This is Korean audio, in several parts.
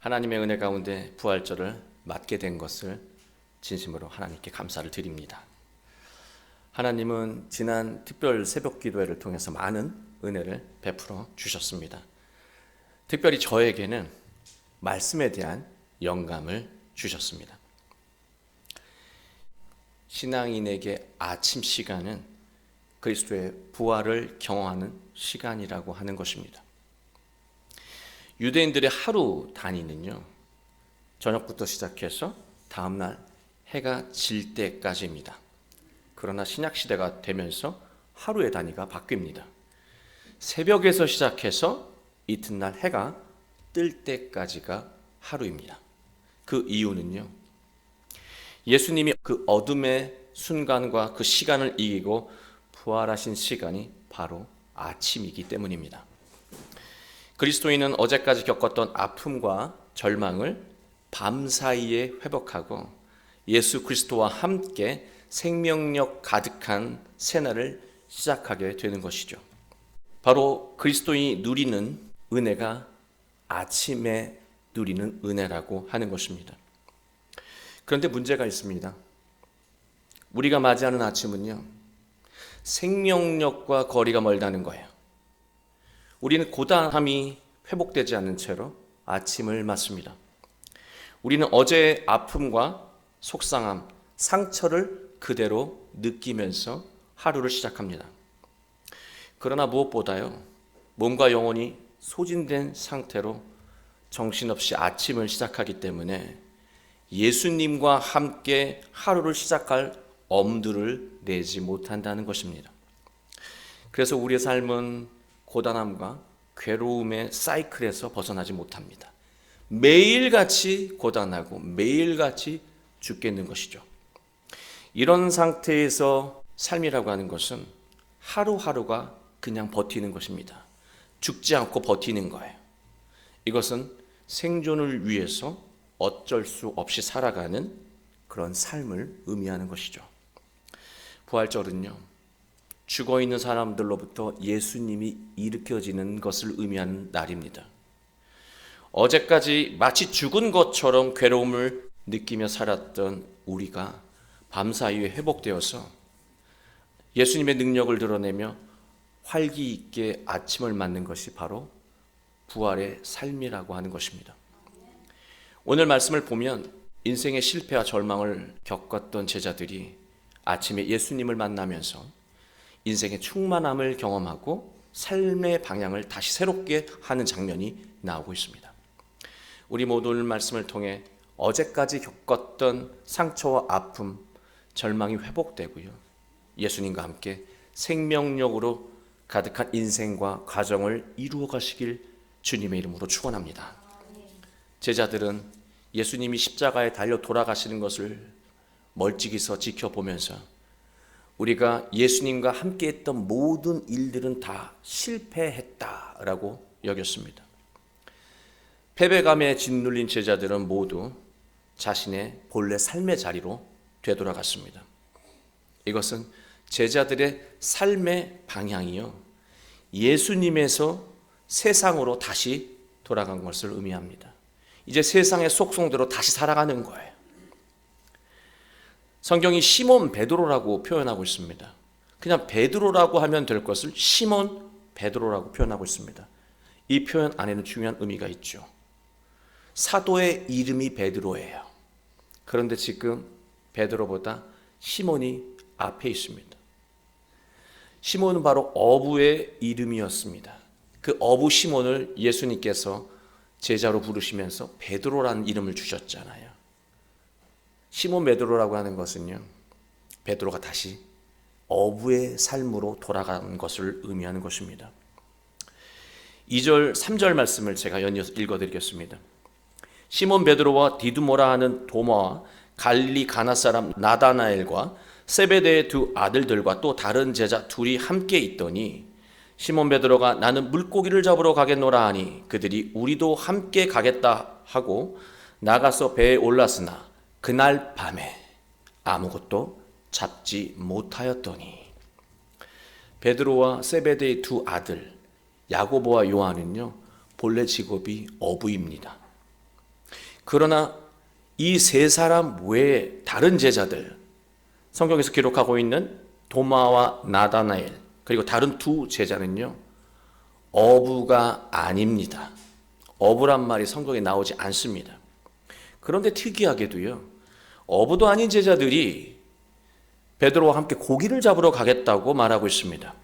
하나님의 은혜 가운데 부활절을 맞게 된 것을 진심으로 하나님께 감사를 드립니다. 하나님은 지난 특별 새벽 기도회를 통해서 많은 은혜를 베풀어 주셨습니다. 특별히 저에게는 말씀에 대한 영감을 주셨습니다. 신앙인에게 아침 시간은 그리스도의 부활을 경험하는 시간이라고 하는 것입니다. 유대인들의 하루 단위는요, 저녁부터 시작해서 다음날 해가 질 때까지입니다. 그러나 신약시대가 되면서 하루의 단위가 바뀝니다. 새벽에서 시작해서 이튿날 해가 뜰 때까지가 하루입니다. 그 이유는요, 예수님이 그 어둠의 순간과 그 시간을 이기고 부활하신 시간이 바로 아침이기 때문입니다. 그리스도인은 어제까지 겪었던 아픔과 절망을 밤사이에 회복하고 예수 그리스도와 함께 생명력 가득한 새날을 시작하게 되는 것이죠. 바로 그리스도인이 누리는 은혜가 아침에 누리는 은혜라고 하는 것입니다. 그런데 문제가 있습니다. 우리가 맞이하는 아침은요, 생명력과 거리가 멀다는 거예요. 우리는 고단함이 회복되지 않는 채로 아침을 맞습니다. 우리는 어제의 아픔과 속상함, 상처를 그대로 느끼면서 하루를 시작합니다. 그러나 무엇보다요, 몸과 영혼이 소진된 상태로 정신없이 아침을 시작하기 때문에 예수님과 함께 하루를 시작할 엄두를 내지 못한다는 것입니다. 그래서 우리의 삶은 고단함과 괴로움의 사이클에서 벗어나지 못합니다. 매일같이 고단하고 매일같이 죽겠는 것이죠. 이런 상태에서 삶이라고 하는 것은 하루하루가 그냥 버티는 것입니다. 죽지 않고 버티는 거예요. 이것은 생존을 위해서 어쩔 수 없이 살아가는 그런 삶을 의미하는 것이죠. 부활절은요, 죽어있는 사람들로부터 예수님이 일으켜지는 것을 의미하는 날입니다. 어제까지 마치 죽은 것처럼 괴로움을 느끼며 살았던 우리가 밤사이에 회복되어서 예수님의 능력을 드러내며 활기 있게 아침을 맞는 것이 바로 부활의 삶이라고 하는 것입니다. 오늘 말씀을 보면 인생의 실패와 절망을 겪었던 제자들이 아침에 예수님을 만나면서 인생의 충만함을 경험하고 삶의 방향을 다시 새롭게 하는 장면이 나오고 있습니다. 우리 모두 오늘 말씀을 통해 어제까지 겪었던 상처와 아픔, 절망이 회복되고요, 예수님과 함께 생명력으로 가득한 인생과 가정을 이루어 가시길 주님의 이름으로 축원합니다. 제자들은 예수님이 십자가에 달려 돌아가시는 것을 멀찍이서 지켜보면서 우리가 예수님과 함께 했던 모든 일들은 다 실패했다라고 여겼습니다. 패배감에 짓눌린 제자들은 모두 자신의 본래 삶의 자리로 되돌아갔습니다. 이것은 제자들의 삶의 방향이요, 예수님에서 세상으로 다시 돌아간 것을 의미합니다. 이제 세상의 속성대로 다시 살아가는 거예요. 성경이 시몬 베드로라고 표현하고 있습니다. 그냥 베드로라고 하면 될 것을 시몬 베드로라고 표현하고 있습니다. 이 표현 안에는 중요한 의미가 있죠. 사도의 이름이 베드로예요. 그런데 지금 베드로보다 시몬이 앞에 있습니다. 시몬은 바로 어부의 이름이었습니다. 그 어부 시몬을 예수님께서 제자로 부르시면서 베드로라는 이름을 주셨잖아요. 시몬 베드로라고 하는 것은요, 베드로가 다시 어부의 삶으로 돌아가는 것을 의미하는 것입니다. 2절, 3절 말씀을 제가 연이어서 읽어드리겠습니다. 시몬 베드로와 디두모라 하는 도마와 갈릴리 가나 사람 나다나엘과 세베대의 두 아들들과 또 다른 제자 둘이 함께 있더니 시몬 베드로가 나는 물고기를 잡으러 가겠노라 하니 그들이 우리도 함께 가겠다 하고 나가서 배에 올랐으나 그날 밤에 아무것도 잡지 못하였더니, 베드로와 세베대의 두 아들 야고보와 요한은요, 본래 직업이 어부입니다. 그러나 이 세 사람 외에 다른 제자들, 성경에서 기록하고 있는 도마와 나다나엘, 그리고 다른 두 제자는요, 어부가 아닙니다. 어부란 말이 성경에 나오지 않습니다. 그런데 특이하게도요, 어부도 아닌 제자들이 베드로와 함께 고기를 잡으러 가겠다고 말하고 있습니다.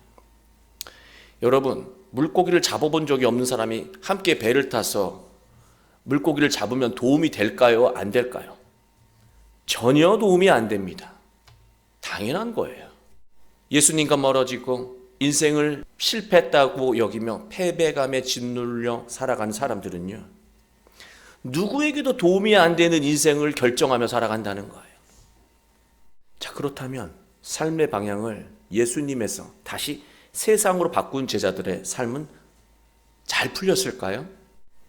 여러분, 물고기를 잡아본 적이 없는 사람이 함께 배를 타서 물고기를 잡으면 도움이 될까요? 안 될까요? 전혀 도움이 안 됩니다. 당연한 거예요. 예수님과 멀어지고 인생을 실패했다고 여기며 패배감에 짓눌려 살아간 사람들은요, 누구에게도 도움이 안 되는 인생을 결정하며 살아간다는 거예요. 자, 그렇다면 삶의 방향을 예수님에서 다시 세상으로 바꾼 제자들의 삶은 잘 풀렸을까요?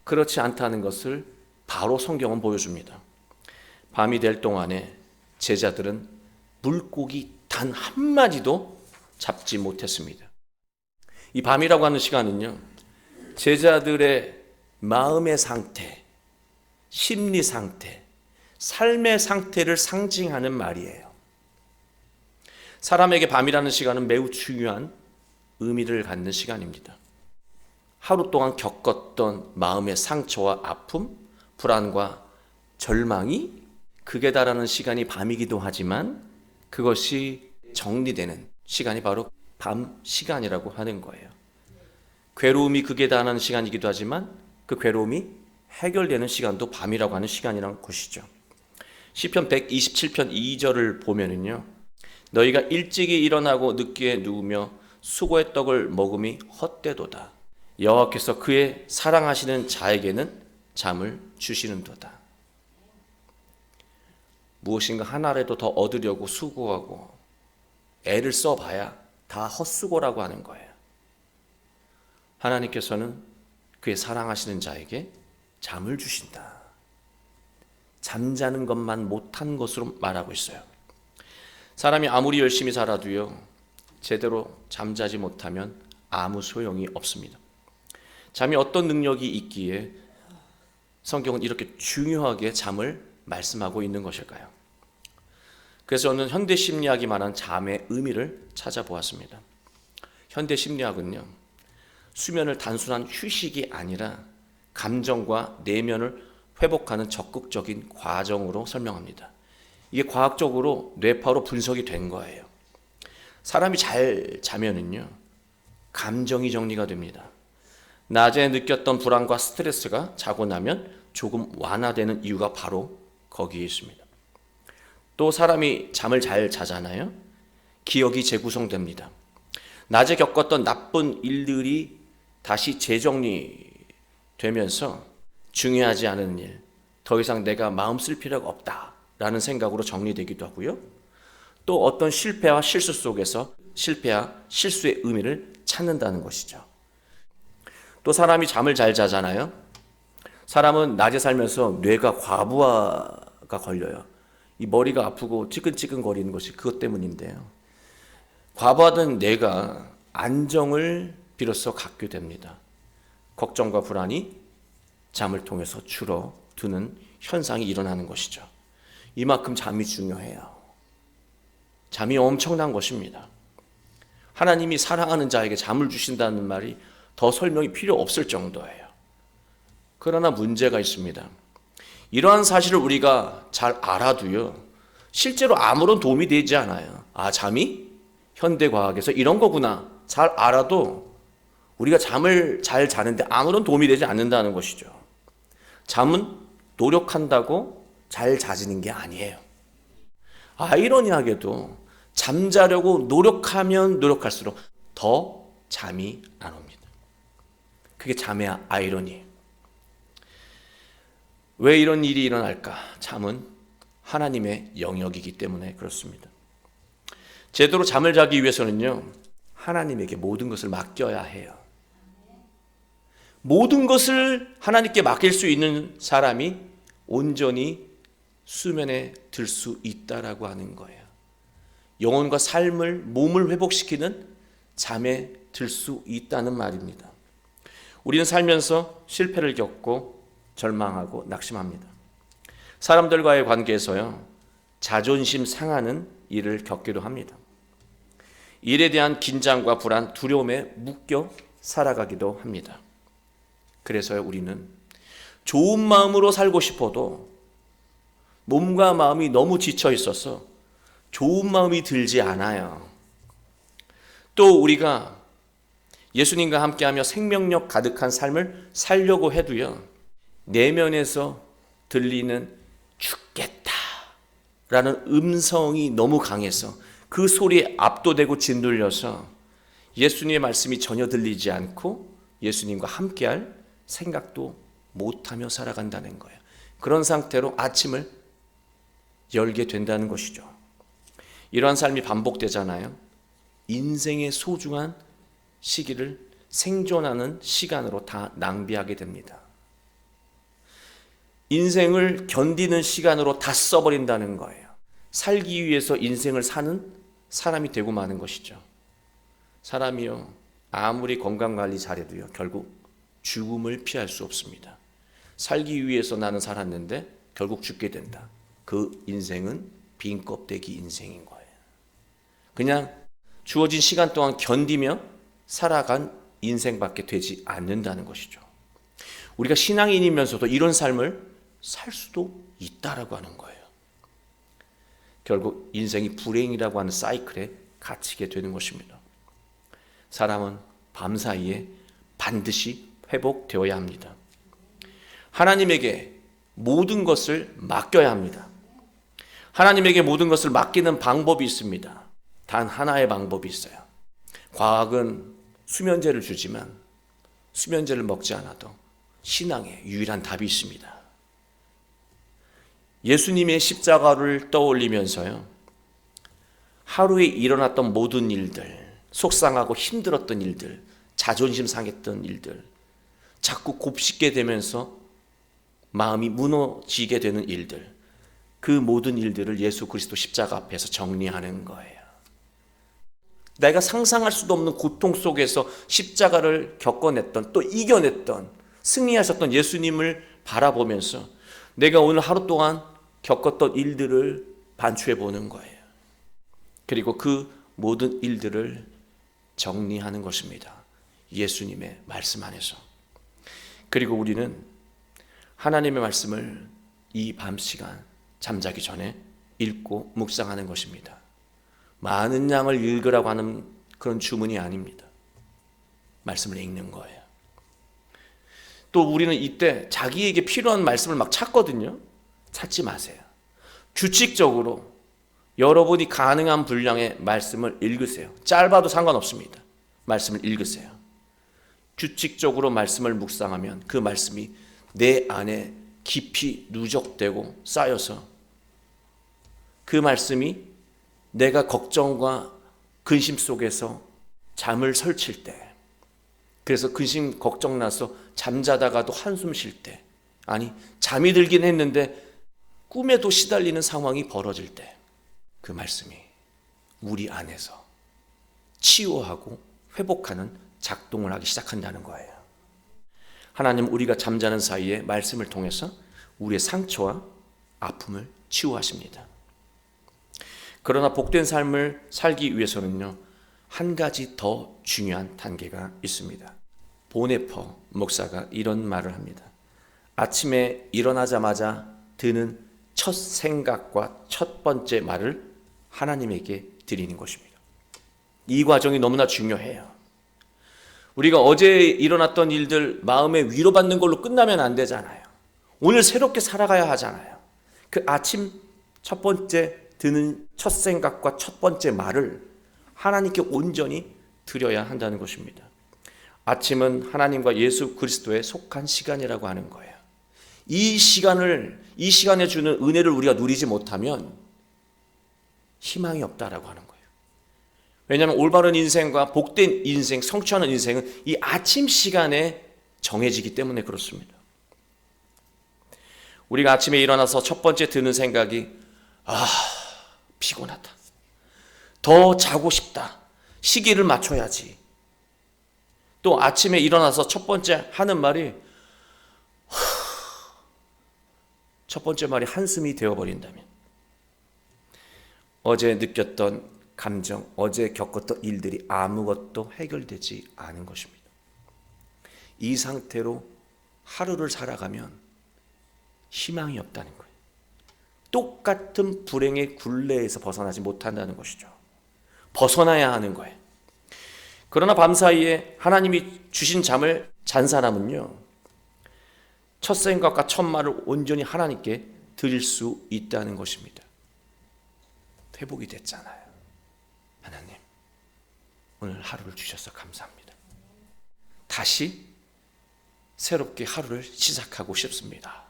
그렇지 않다는 것을 바로 성경은 보여줍니다. 밤이 될 동안에 제자들은 물고기 단 한 마리도 잡지 못했습니다. 이 밤이라고 하는 시간은요, 제자들의 마음의 상태, 심리 상태, 삶의 상태를 상징하는 말이에요. 사람에게 밤이라는 시간은 매우 중요한 의미를 갖는 시간입니다. 하루 동안 겪었던 마음의 상처와 아픔, 불안과 절망이 극에 달하는 시간이 밤이기도 하지만 그것이 정리되는 시간이 바로 밤 시간이라고 하는 거예요. 괴로움이 극에 달하는 시간이기도 하지만 그 괴로움이 해결되는 시간도 밤이라고 하는 시간이라는 것이죠. 시편 127편 2절을 보면은요, 너희가 일찍이 일어나고 늦게 누우며 수고의 떡을 먹음이 헛되도다. 여호와께서 그의 사랑하시는 자에게는 잠을 주시는도다. 무엇인가 하나라도 더 얻으려고 수고하고 애를 써봐야 다 헛수고라고 하는 거예요. 하나님께서는 그의 사랑하시는 자에게 잠을 주신다. 잠자는 것만 못한 것으로 말하고 있어요. 사람이 아무리 열심히 살아도요, 제대로 잠자지 못하면 아무 소용이 없습니다. 잠이 어떤 능력이 있기에 성경은 이렇게 중요하게 잠을 말씀하고 있는 것일까요? 그래서 저는 현대 심리학이 말한 잠의 의미를 찾아보았습니다. 현대 심리학은요, 수면을 단순한 휴식이 아니라 감정과 내면을 회복하는 적극적인 과정으로 설명합니다. 이게 과학적으로 뇌파로 분석이 된 거예요. 사람이 잘 자면은요, 감정이 정리가 됩니다. 낮에 느꼈던 불안과 스트레스가 자고 나면 조금 완화되는 이유가 바로 거기에 있습니다. 또 사람이 잠을 잘 자잖아요. 기억이 재구성됩니다. 낮에 겪었던 나쁜 일들이 다시 재정리되면서 중요하지 않은 일, 더 이상 내가 마음 쓸 필요가 없다라는 생각으로 정리되기도 하고요. 또 어떤 실패와 실수 속에서 실패와 실수의 의미를 찾는다는 것이죠. 또 사람이 잠을 잘 자잖아요. 사람은 낮에 살면서 뇌가 과부하가 걸려요. 이 머리가 아프고 찌끈찌끈 거리는 것이 그것 때문인데요. 과부하된 뇌가 안정을 비로소 갖게 됩니다. 걱정과 불안이 잠을 통해서 줄어드는 현상이 일어나는 것이죠. 이만큼 잠이 중요해요. 잠이 엄청난 것입니다. 하나님이 사랑하는 자에게 잠을 주신다는 말이 더 설명이 필요 없을 정도예요. 그러나 문제가 있습니다. 이러한 사실을 우리가 잘 알아도요, 실제로 아무런 도움이 되지 않아요. 아, 잠이 현대과학에서 이런 거구나 잘 알아도 우리가 잠을 잘 자는데 아무런 도움이 되지 않는다는 것이죠. 잠은 노력한다고 잘 자지는 게 아니에요. 아이러니하게도 잠자려고 노력하면 노력할수록 더 잠이 안 옵니다. 그게 잠의 아이러니예요. 왜 이런 일이 일어날까? 잠은 하나님의 영역이기 때문에 그렇습니다. 제대로 잠을 자기 위해서는요, 하나님에게 모든 것을 맡겨야 해요. 모든 것을 하나님께 맡길 수 있는 사람이 온전히 수면에 들 수 있다라고 하는 거예요. 영혼과 삶을, 몸을 회복시키는 잠에 들 수 있다는 말입니다. 우리는 살면서 실패를 겪고 절망하고 낙심합니다. 사람들과의 관계에서요, 자존심 상하는 일을 겪기도 합니다. 일에 대한 긴장과 불안, 두려움에 묶여 살아가기도 합니다. 그래서요, 우리는 좋은 마음으로 살고 싶어도 몸과 마음이 너무 지쳐 있어서 좋은 마음이 들지 않아요. 또 우리가 예수님과 함께하며 생명력 가득한 삶을 살려고 해도요, 내면에서 들리는 죽겠다 라는 음성이 너무 강해서 그 소리에 압도되고 짓눌려서 예수님의 말씀이 전혀 들리지 않고 예수님과 함께할 생각도 못하며 살아간다는 거예요. 그런 상태로 아침을 열게 된다는 것이죠. 이러한 삶이 반복되잖아요. 인생의 소중한 시기를 생존하는 시간으로 다 낭비하게 됩니다. 인생을 견디는 시간으로 다 써버린다는 거예요. 살기 위해서 인생을 사는 사람이 되고 마는 것이죠. 사람이요, 아무리 건강관리 잘해도요, 결국 죽음을 피할 수 없습니다. 살기 위해서 나는 살았는데 결국 죽게 된다. 그 인생은 빈 껍데기 인생인 거예요. 그냥 주어진 시간 동안 견디며 살아간 인생밖에 되지 않는다는 것이죠. 우리가 신앙인이면서도 이런 삶을 살 수도 있다라고 하는 거예요. 결국 인생이 불행이라고 하는 사이클에 갇히게 되는 것입니다. 사람은 밤사이에 반드시 회복되어야 합니다. 하나님에게 모든 것을 맡겨야 합니다. 하나님에게 모든 것을 맡기는 방법이 있습니다. 단 하나의 방법이 있어요. 과학은 수면제를 주지만 수면제를 먹지 않아도 신앙에 유일한 답이 있습니다. 예수님의 십자가를 떠올리면서요, 하루에 일어났던 모든 일들, 속상하고 힘들었던 일들, 자존심 상했던 일들, 자꾸 곱씹게 되면서 마음이 무너지게 되는 일들, 그 모든 일들을 예수 그리스도 십자가 앞에서 정리하는 거예요. 내가 상상할 수도 없는 고통 속에서 십자가를 겪어냈던, 또 이겨냈던, 승리하셨던 예수님을 바라보면서 내가 오늘 하루 동안 겪었던 일들을 반추해 보는 거예요. 그리고 그 모든 일들을 정리하는 것입니다. 예수님의 말씀 안에서. 그리고 우리는 하나님의 말씀을 이 밤 시간 잠자기 전에 읽고 묵상하는 것입니다. 많은 양을 읽으라고 하는 그런 주문이 아닙니다. 말씀을 읽는 거예요. 또 우리는 이때 자기에게 필요한 말씀을 막 찾거든요. 찾지 마세요. 규칙적으로 여러분이 가능한 분량의 말씀을 읽으세요. 짧아도 상관없습니다. 말씀을 읽으세요. 규칙적으로 말씀을 묵상하면 그 말씀이 내 안에 깊이 누적되고 쌓여서 그 말씀이 내가 걱정과 근심 속에서 잠을 설칠 때, 그래서 근심 걱정 나서 잠자다가도 한숨 쉴 때, 아니 잠이 들긴 했는데 꿈에도 시달리는 상황이 벌어질 때, 그 말씀이 우리 안에서 치유하고 회복하는 작동을 하기 시작한다는 거예요. 하나님, 우리가 잠자는 사이에 말씀을 통해서 우리의 상처와 아픔을 치유하십니다. 그러나 복된 삶을 살기 위해서는요, 한 가지 더 중요한 단계가 있습니다. 보네퍼 목사가 이런 말을 합니다. 아침에 일어나자마자 드는 첫 생각과 첫 번째 말을 하나님에게 드리는 것입니다. 이 과정이 너무나 중요해요. 우리가 어제 일어났던 일들 마음에 위로받는 걸로 끝나면 안 되잖아요. 오늘 새롭게 살아가야 하잖아요. 그 아침 첫 번째 드는 첫 생각과 첫 번째 말을 하나님께 온전히 드려야 한다는 것입니다. 아침은 하나님과 예수 그리스도에 속한 시간이라고 하는 거예요. 이 시간에 주는 은혜를 우리가 누리지 못하면 희망이 없다라고 하는 거예요. 왜냐하면 올바른 인생과 복된 인생, 성취하는 인생은 이 아침 시간에 정해지기 때문에 그렇습니다. 우리가 아침에 일어나서 첫 번째 드는 생각이 피곤하다, 더 자고 싶다, 시기를 맞춰야지. 또 아침에 일어나서 첫 번째 하는 말이 첫 번째 말이 한숨이 되어버린다면 어제 느꼈던 감정, 어제 겪었던 일들이 아무것도 해결되지 않은 것입니다. 이 상태로 하루를 살아가면 희망이 없다는 거예요. 똑같은 불행의 굴레에서 벗어나지 못한다는 것이죠. 벗어나야 하는 거예요. 그러나 밤사이에 하나님이 주신 잠을 잔 사람은요, 첫 생각과 첫 말을 온전히 하나님께 드릴 수 있다는 것입니다. 회복이 됐잖아요. 하나님, 오늘 하루를 주셔서 감사합니다. 다시 새롭게 하루를 시작하고 싶습니다.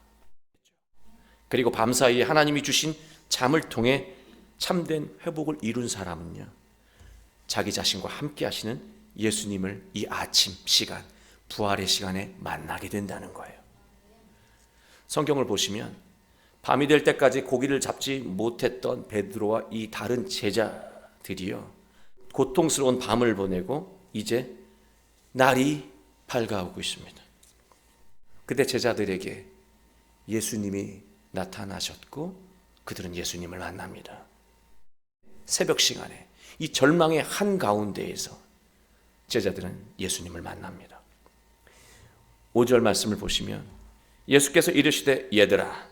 그리고 밤사이에 하나님이 주신 잠을 통해 참된 회복을 이룬 사람은요, 자기 자신과 함께 하시는 예수님을 이 아침 시간, 부활의 시간에 만나게 된다는 거예요. 성경을 보시면 밤이 될 때까지 고기를 잡지 못했던 베드로와 이 다른 제자들이요, 고통스러운 밤을 보내고 이제 날이 밝아오고 있습니다. 그때 제자들에게 예수님이 나타나셨고 그들은 예수님을 만납니다. 새벽 시간에 이 절망의 한가운데에서 제자들은 예수님을 만납니다. 5절 말씀을 보시면 예수께서 이르시되 얘들아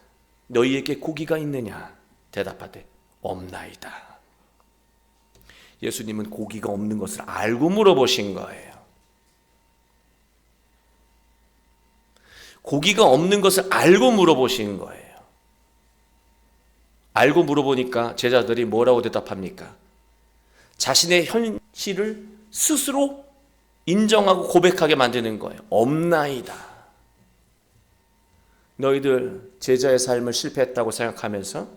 너희에게 고기가 있느냐 대답하되 없나이다. 예수님은 고기가 없는 것을 알고 물어보신 거예요. 고기가 없는 것을 알고 물어보신 거예요. 알고 물어보니까 제자들이 뭐라고 대답합니까? 자신의 현실을 스스로 인정하고 고백하게 만드는 거예요. 없나이다. 너희들 제자의 삶을 실패했다고 생각하면서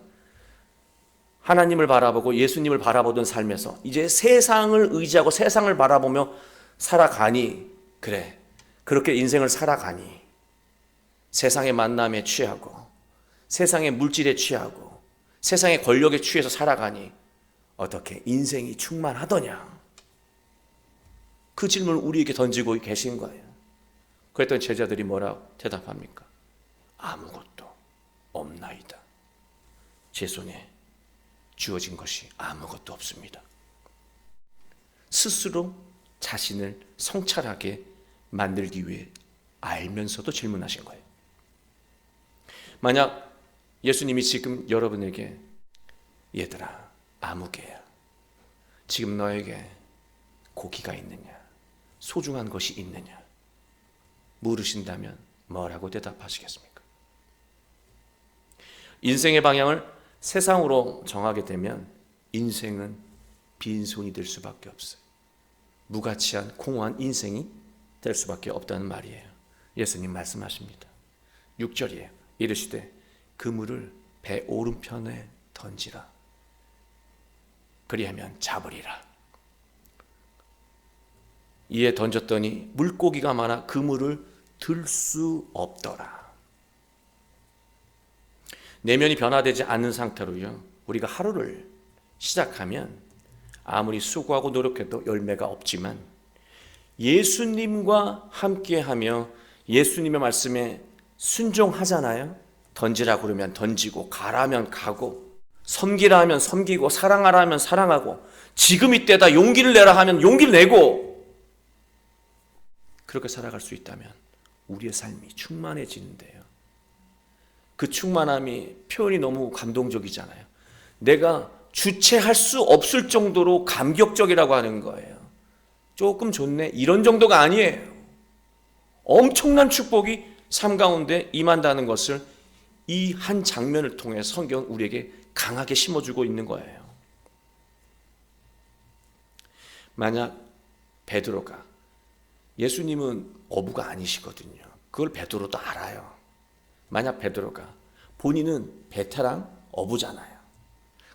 하나님을 바라보고 예수님을 바라보던 삶에서 이제 세상을 의지하고 세상을 바라보며 살아가니, 그래, 그렇게 인생을 살아가니 세상의 만남에 취하고 세상의 물질에 취하고 세상의 권력에 취해서 살아가니 어떻게 인생이 충만하더냐? 그 질문을 우리에게 던지고 계신 거예요. 그랬더니 제자들이 뭐라고 대답합니까? 아무것도 없나이다. 제 손에 주어진 것이 아무것도 없습니다. 스스로 자신을 성찰하게 만들기 위해 알면서도 질문하신 거예요. 만약 예수님이 지금 여러분에게 얘들아 아무개야 지금 너에게 고기가 있느냐 소중한 것이 있느냐 물으신다면 뭐라고 대답하시겠습니까? 인생의 방향을 세상으로 정하게 되면 인생은 빈손이 될 수밖에 없어요. 무가치한 공허한 인생이 될 수밖에 없다는 말이에요. 예수님 말씀하십니다. 6절이에요. 이르시되 그물을 배 오른편에 던지라. 그리하면 잡으리라. 이에 던졌더니 물고기가 많아 그물을 들 수 없더라. 내면이 변화되지 않는 상태로요, 우리가 하루를 시작하면 아무리 수고하고 노력해도 열매가 없지만 예수님과 함께하며 예수님의 말씀에 순종하잖아요. 던지라 그러면 던지고 가라면 가고 섬기라 하면 섬기고 사랑하라 하면 사랑하고 지금 이때다 용기를 내라 하면 용기를 내고 그렇게 살아갈 수 있다면 우리의 삶이 충만해지는데요. 그 충만함이 표현이 너무 감동적이잖아요. 내가 주체할 수 없을 정도로 감격적이라고 하는 거예요. 조금 좋네 이런 정도가 아니에요. 엄청난 축복이 삶 가운데 임한다는 것을 이 한 장면을 통해 성경은 우리에게 강하게 심어주고 있는 거예요. 만약 베드로가, 예수님은 어부가 아니시거든요. 그걸 베드로도 알아요. 만약 베드로가 본인은 베테랑 어부잖아요.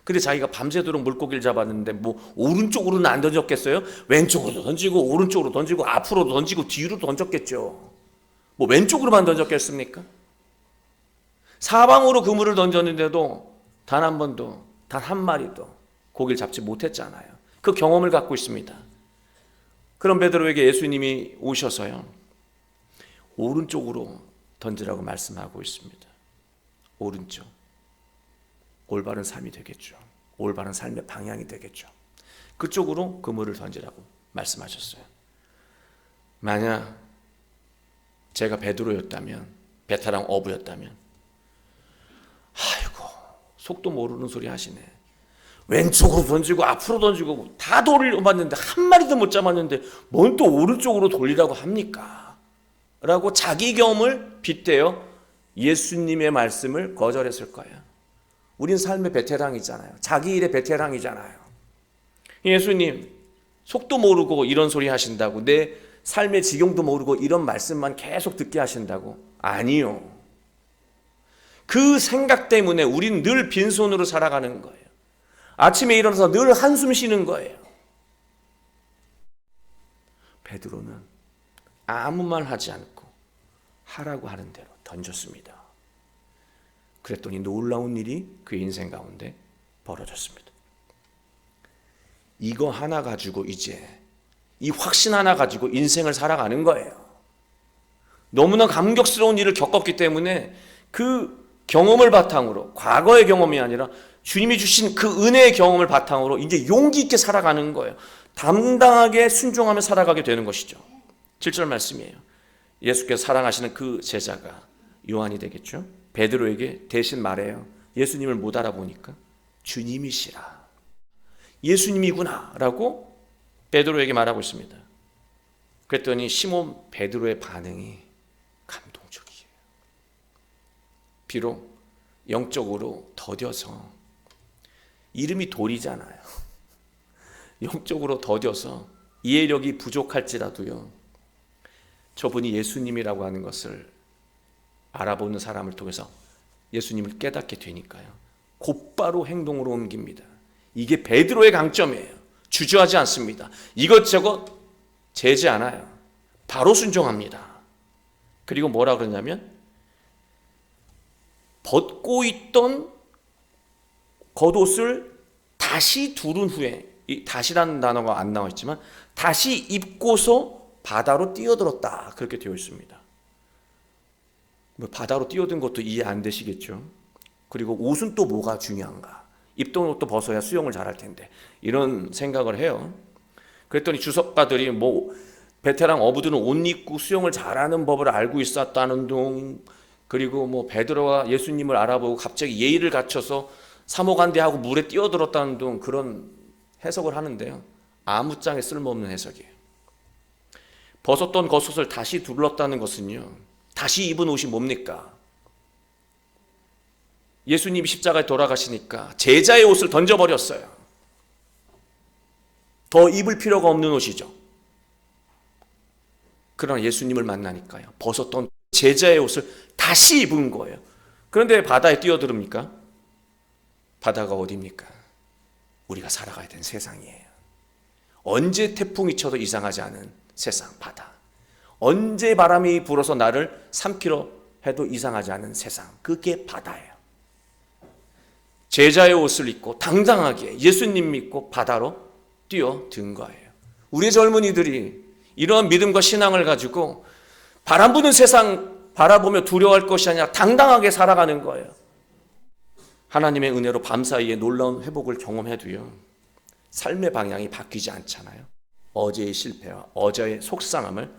근데 자기가 밤새도록 물고기를 잡았는데 뭐 오른쪽으로는 안 던졌겠어요? 왼쪽으로도 던지고 오른쪽으로 던지고 앞으로도 던지고 뒤로도 던졌겠죠. 뭐 왼쪽으로만 던졌겠습니까? 사방으로 그물을 던졌는데도 단 한 번도, 단 한 마리도 고기를 잡지 못했잖아요. 그 경험을 갖고 있습니다. 그런 베드로에게 예수님이 오셔서요, 오른쪽으로 던지라고 말씀하고 있습니다. 오른쪽. 올바른 삶이 되겠죠. 올바른 삶의 방향이 되겠죠. 그쪽으로 그물을 던지라고 말씀하셨어요. 만약 제가 베드로였다면, 베테랑 어부였다면, 아이고 속도 모르는 소리 하시네. 왼쪽으로 던지고 앞으로 던지고 다 돌려봤는데 한 마리도 못 잡았는데 뭔 또 오른쪽으로 돌리라고 합니까? 라고 자기 경험을 빗대어 예수님의 말씀을 거절했을 거예요. 우린 삶의 베테랑이잖아요. 자기 일의 베테랑이잖아요. 예수님 속도 모르고 이런 소리 하신다고, 내 삶의 지경도 모르고 이런 말씀만 계속 듣게 하신다고? 아니요. 그 생각 때문에 우린 늘 빈손으로 살아가는 거예요. 아침에 일어나서 늘 한숨 쉬는 거예요. 베드로는 아무 말 하지 않고 하라고 하는 대로 던졌습니다. 그랬더니 놀라운 일이 그의 인생 가운데 벌어졌습니다. 이거 하나 가지고 이제 이 확신 하나 가지고 인생을 살아가는 거예요. 너무나 감격스러운 일을 겪었기 때문에 그 경험을 바탕으로, 과거의 경험이 아니라 주님이 주신 그 은혜의 경험을 바탕으로 이제 용기 있게 살아가는 거예요. 담당하게 순종하며 살아가게 되는 것이죠. 7절 말씀이에요. 예수께서 사랑하시는 그 제자가 요한이 되겠죠. 베드로에게 대신 말해요. 예수님을 못 알아보니까 주님이시라. 예수님이구나 라고 베드로에게 말하고 있습니다. 그랬더니 시몬 베드로의 반응이 감동적이에요. 비록 영적으로 더뎌서, 이름이 돌이잖아요. 영적으로 더뎌서 이해력이 부족할지라도요, 저분이 예수님이라고 하는 것을 알아보는 사람을 통해서 예수님을 깨닫게 되니까요, 곧바로 행동으로 옮깁니다. 이게 베드로의 강점이에요. 주저하지 않습니다. 이것저것 재지 않아요. 바로 순종합니다. 그리고 뭐라 그러냐면, 벗고 있던 겉옷을 다시 두른 후에, 이 다시라는 단어가 안 나와 있지만 다시 입고서 바다로 뛰어들었다, 그렇게 되어 있습니다. 바다로 뛰어든 것도 이해 안 되시겠죠. 그리고 옷은 또 뭐가 중요한가? 입던 옷도 벗어야 수영을 잘할 텐데, 이런 생각을 해요. 그랬더니 주석가들이 베테랑 어부들은 옷 입고 수영을 잘하는 법을 알고 있었다는 둥, 그리고 베드로와 예수님을 알아보고 갑자기 예의를 갖춰서 사모간대하고 물에 뛰어들었다는 둥, 그런 해석을 하는데요, 아무짝에 쓸모없는 해석이에요. 벗었던 겉옷을 다시 둘렀다는 것은요, 다시 입은 옷이 뭡니까? 예수님이 십자가에 돌아가시니까 제자의 옷을 던져버렸어요. 더 입을 필요가 없는 옷이죠. 그러나 예수님을 만나니까요, 벗었던 제자의 옷을 다시 입은 거예요. 그런데 바다에 뛰어들습니까? 바다가 어디입니까? 우리가 살아가야 되는 세상이에요. 언제 태풍이 쳐도 이상하지 않은 세상, 바다. 언제 바람이 불어서 나를 삼키려 해도 이상하지 않은 세상, 그게 바다예요. 제자의 옷을 입고 당당하게 예수님 믿고 바다로 뛰어든 거예요. 우리 젊은이들이 이러한 믿음과 신앙을 가지고 바람 부는 세상 바라보며 두려워할 것이 아니라 당당하게 살아가는 거예요. 하나님의 은혜로 밤사이에 놀라운 회복을 경험해도요, 삶의 방향이 바뀌지 않잖아요. 어제의 실패와 어제의 속상함을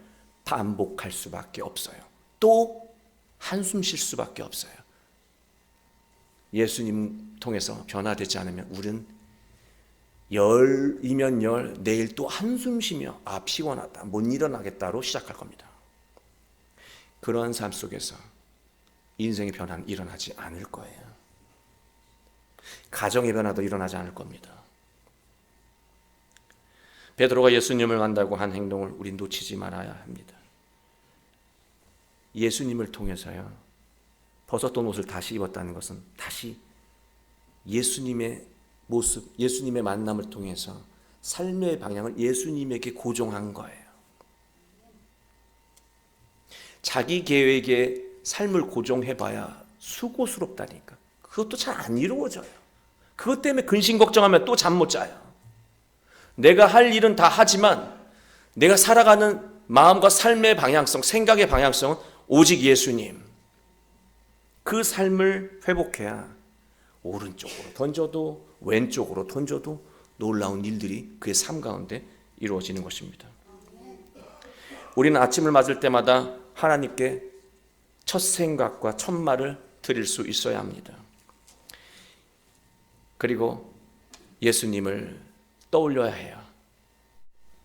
반복할 수밖에 없어요. 또 한숨 쉴 수밖에 없어요. 예수님 통해서 변화되지 않으면 우리는 열이면 열, 내일 또 한숨 쉬며 피곤하다, 못 일어나겠다로 시작할 겁니다. 그러한 삶 속에서 인생의 변화는 일어나지 않을 거예요. 가정의 변화도 일어나지 않을 겁니다. 베드로가 예수님을 만나고 한 행동을 우린 놓치지 말아야 합니다. 예수님을 통해서요, 벗었던 옷을 다시 입었다는 것은 다시 예수님의 모습, 예수님의 만남을 통해서 삶의 방향을 예수님에게 고정한 거예요. 자기 계획에 삶을 고정해봐야 수고스럽다니까. 그것도 잘 안 이루어져요. 그것 때문에 근심 걱정하면 또 잠 못 자요. 내가 할 일은 다 하지만 내가 살아가는 마음과 삶의 방향성, 생각의 방향성은 오직 예수님. 그 삶을 회복해야 오른쪽으로 던져도 왼쪽으로 던져도 놀라운 일들이 그의 삶 가운데 이루어지는 것입니다. 우리는 아침을 맞을 때마다 하나님께 첫 생각과 첫 말을 드릴 수 있어야 합니다. 그리고 예수님을 떠올려야 해요.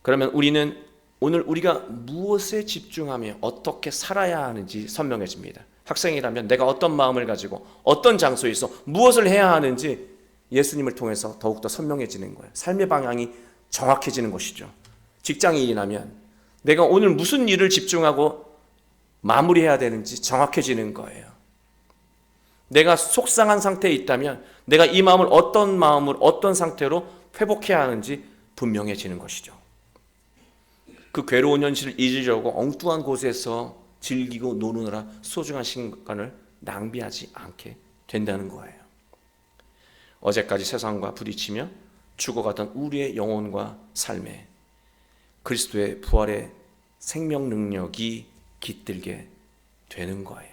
그러면 우리는 오늘 우리가 무엇에 집중하며 어떻게 살아야 하는지 선명해집니다. 학생이라면 내가 어떤 마음을 가지고 어떤 장소에서 무엇을 해야 하는지 예수님을 통해서 더욱더 선명해지는 거예요. 삶의 방향이 정확해지는 것이죠. 직장인이라면 내가 오늘 무슨 일을 집중하고 마무리해야 되는지 정확해지는 거예요. 내가 속상한 상태에 있다면 내가 이 마음을 어떤 상태로 회복해야 하는지 분명해지는 것이죠. 그 괴로운 현실을 잊으려고 엉뚱한 곳에서 즐기고 노느라 소중한 시간을 낭비하지 않게 된다는 거예요. 어제까지 세상과 부딪히며 죽어가던 우리의 영혼과 삶에 그리스도의 부활의 생명 능력이 깃들게 되는 거예요.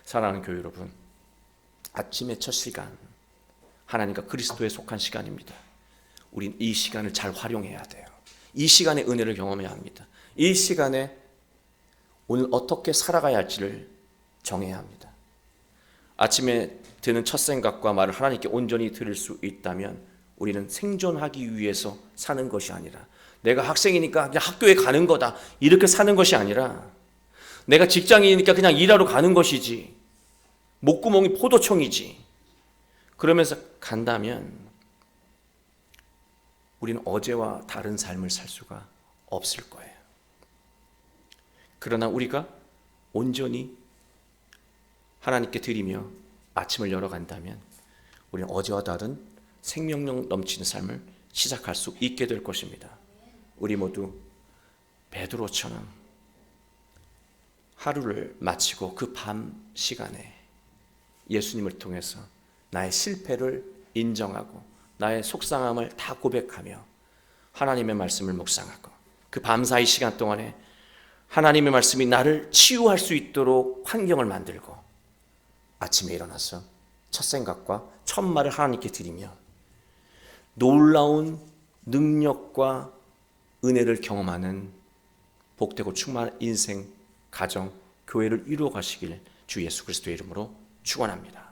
사랑하는 교회 여러분, 아침의 첫 시간, 하나님과 그리스도에 속한 시간입니다. 우린 이 시간을 잘 활용해야 돼요. 이 시간의 은혜를 경험해야 합니다. 이 시간에 오늘 어떻게 살아가야 할지를 정해야 합니다. 아침에 드는 첫 생각과 말을 하나님께 온전히 드릴 수 있다면 우리는 생존하기 위해서 사는 것이 아니라 내가 학생이니까 그냥 학교에 가는 거다 이렇게 사는 것이 아니라 내가 직장인이니까 그냥 일하러 가는 것이지 목구멍이 포도청이지 그러면서 간다면 우리는 어제와 다른 삶을 살 수가 없을 거예요. 그러나 우리가 온전히 하나님께 드리며 아침을 열어간다면 우리는 어제와 다른 생명력 넘치는 삶을 시작할 수 있게 될 것입니다. 우리 모두 베드로처럼 하루를 마치고 그 밤 시간에 예수님을 통해서 나의 실패를 인정하고 나의 속상함을 다 고백하며 하나님의 말씀을 묵상하고 그 밤사이 시간 동안에 하나님의 말씀이 나를 치유할 수 있도록 환경을 만들고 아침에 일어나서 첫 생각과 첫 말을 하나님께 드리며 놀라운 능력과 은혜를 경험하는 복되고 충만한 인생, 가정, 교회를 이루어 가시길 주 예수 그리스도의 이름으로 축원합니다.